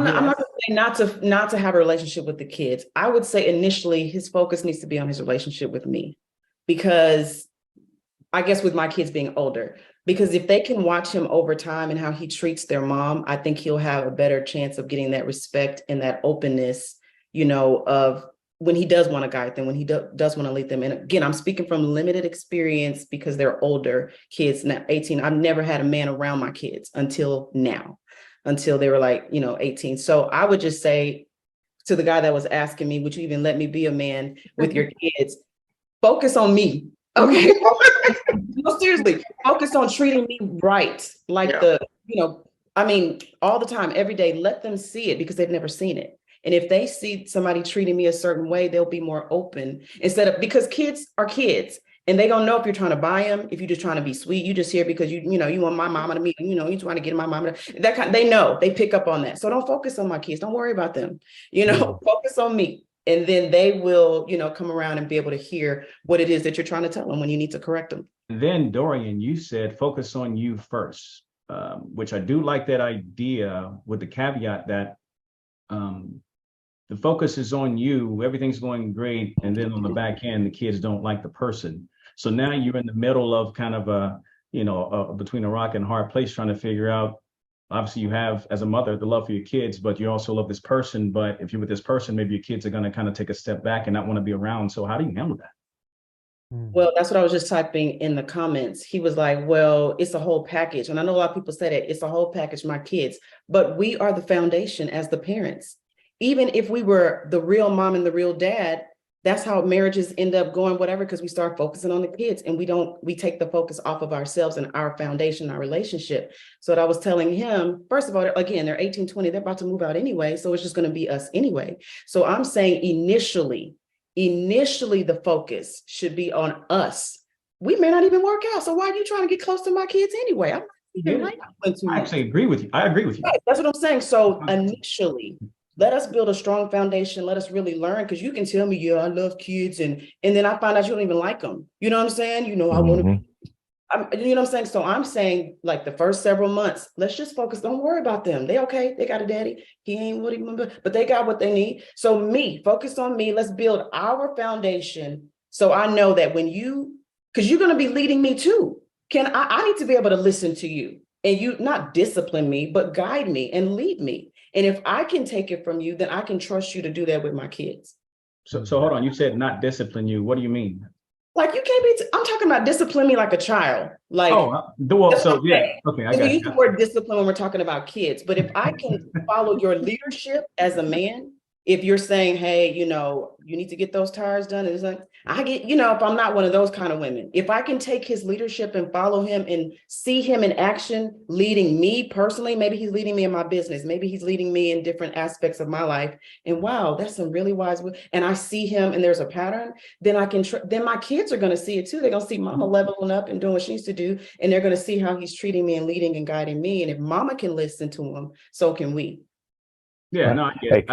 I'm not going to say not to have a relationship with the kids. I would say initially his focus needs to be on his relationship with me, because I guess with my kids being older, because if they can watch him over time and how he treats their mom, I think he'll have a better chance of getting that respect and that openness, of when he does want to guide them, when he does want to lead them. And again, I'm speaking from limited experience because they're older kids, now 18. I've never had a man around my kids until now, until they were like, 18. So I would just say to the guy that was asking me, would you even let me be a man with your kids? Focus on me. Okay. No, seriously, focus on treating me right. Like all the time, every day, let them see it because they've never seen it. And if they see somebody treating me a certain way, they'll be more open because kids are kids and they don't know if you're trying to buy them, if you're just trying to be sweet, you just here because you want my mama to meet, you trying to get my mama to they know, they pick up on that. So don't focus on my kids. Don't worry about them, focus on me. And then they will, come around and be able to hear what it is that you're trying to tell them when you need to correct them. And then Dorian, you said focus on you first, which I do like that idea with the caveat that the focus is on you, everything's going great, and then on the back end, the kids don't like the person. So now you're in the middle of kind of between a rock and a hard place, trying to figure out, obviously you have, as a mother, the love for your kids, but you also love this person. But if you're with this person, maybe your kids are going to kind of take a step back and not want to be around. So how do you handle that? Well, that's what I was just typing in the comments. He was like, well, it's a whole package. And I know a lot of people say that it's a whole package, my kids, but we are the foundation as the parents. Even if we were the real mom and the real dad, that's how marriages end up going, whatever, because we start focusing on the kids and we take the focus off of ourselves and our foundation, our relationship. So what I was telling him, first of all, again, they're 18, 20, they're about to move out anyway. So it's just going to be us anyway. So I'm saying initially, the focus should be on us. We may not even work out. So why are you trying to get close to my kids anyway? I'm not even like I actually agree with you. I agree with you. Right, that's what I'm saying. So initially, let us build a strong foundation. Let us really learn, because you can tell me, yeah, I love kids. And then I find out you don't even like them. You know what I'm saying? I want to, you know what I'm saying? So I'm saying, like, the first several months, let's just focus. Don't worry about them. They okay. They got a daddy. He ain't what he remember, but they got what they need. So focus on me. Let's build our foundation. So I know that because you're going to be leading me too. I need to be able to listen to you, and you not discipline me, but guide me and lead me. And if I can take it from you, then I can trust you to do that with my kids. So hold on. You said not discipline you. What do you mean? Like, you can't be, I'm talking about discipline me like a child. Like, yeah. Okay. We use the word discipline when we're talking about kids, but if I can follow your leadership as a man, if you're saying, hey, you need to get those tires done, it's like, I get, if I'm not one of those kind of women, if I can take his leadership and follow him and see him in action, leading me personally, maybe he's leading me in my business, maybe he's leading me in different aspects of my life. And wow, that's some really wise, and I see him and there's a pattern, then then my kids are going to see it too. They're going to see mama leveling up and doing what she needs to do. And they're going to see how he's treating me and leading and guiding me. And if mama can listen to him, so can we. Yeah, no, I get it.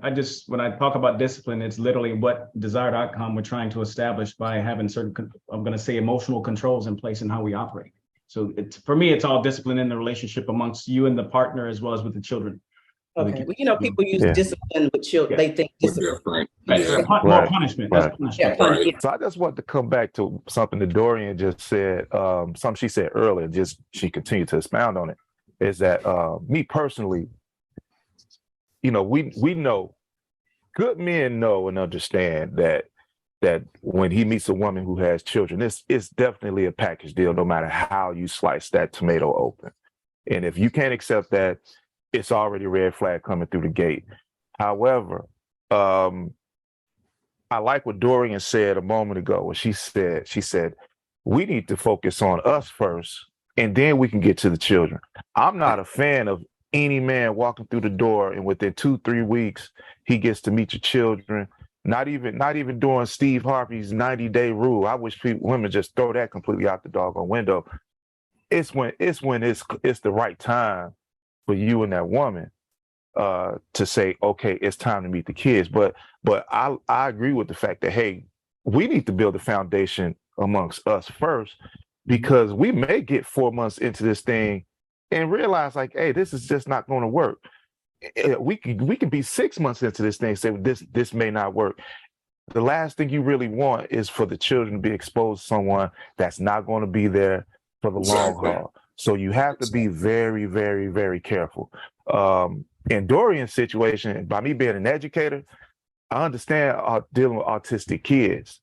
I just, when I talk about discipline, it's literally what desired outcome we're trying to establish by having certain, I'm going to say, emotional controls in place in how we operate. So for me, it's all discipline in the relationship amongst you and the partner, as well as with the children. Okay. Well, people use discipline with children. They think discipline. More punishment. That's punishment. So I just want to come back to something that Dorian just said, something she said earlier, she continued to expound on it, is that me personally, we know, good men know and understand that when he meets a woman who has children, it's definitely a package deal, no matter how you slice that tomato open. And if you can't accept that, it's already a red flag coming through the gate. However, I like what Dorian said a moment ago when she said, we need to focus on us first, and then we can get to the children. I'm not a fan of any man walking through the door and within 2-3 weeks he gets to meet your children. Not even during Steve Harvey's 90-day rule. I wish women just throw that completely out the doggone window. It's when it's the right time for you and that woman to say, okay, it's time to meet the kids. But I agree with the fact that, hey, we need to build a foundation amongst us first, because we may get 4 months into this thing and realize, like, hey, this is just not going to work. we can be 6 months into this thing, say this may not work. The last thing you really want is for the children to be exposed to someone that's not going to be there for the long haul. So you have to be very, very, very careful. In Dorian's situation, by me being an educator, I understand dealing with autistic kids.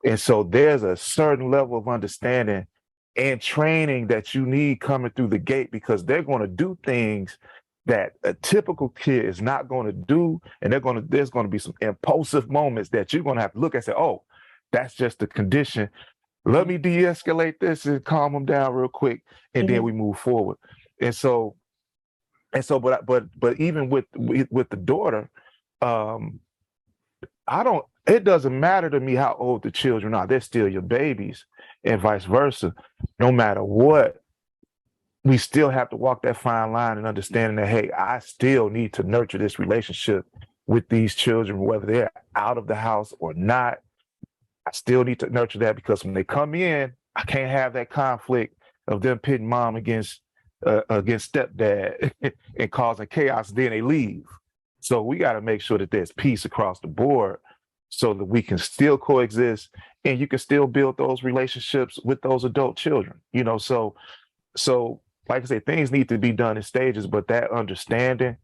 And so there's a certain level of understanding and training that you need coming through the gate, because they're going to do things that a typical kid is not going to do. And there's going to be some impulsive moments that you're going to have to look at and say, oh, that's just the condition. Let me de-escalate this and calm them down real quick. And then we move forward. But even with the daughter, it doesn't matter to me how old the children are. They're still your babies, and vice versa. No matter what, we still have to walk that fine line and understanding that, hey, I still need to nurture this relationship with these children, whether they're out of the house or not. I still need to nurture that, because when they come in, I can't have that conflict of them pitting mom against stepdad and causing chaos. Then they leave. So we got to make sure that there's peace across the board, so that we can still coexist and you can still build those relationships with those adult children. So like I say, things need to be done in stages, but that understanding,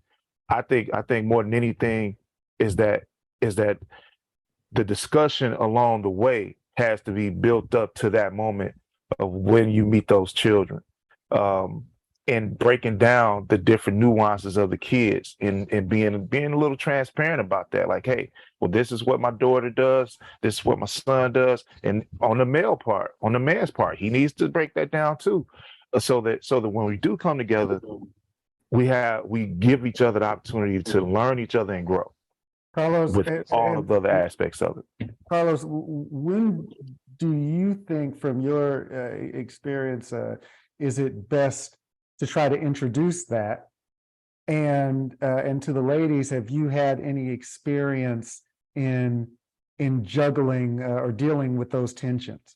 I think more than anything is that the discussion along the way has to be built up to that moment of when you meet those children, and breaking down the different nuances of the kids, and being a little transparent about that. Like, hey, well, this is what my daughter does. This is what my son does. And on the man's part, he needs to break that down too. So that when we do come together, we give each other the opportunity to learn each other and grow. Carlos, with all of the other aspects of it. Carlos, when do you think, from your experience, is it best to try to introduce that? And to the ladies, have you had any experience in juggling or dealing with those tensions?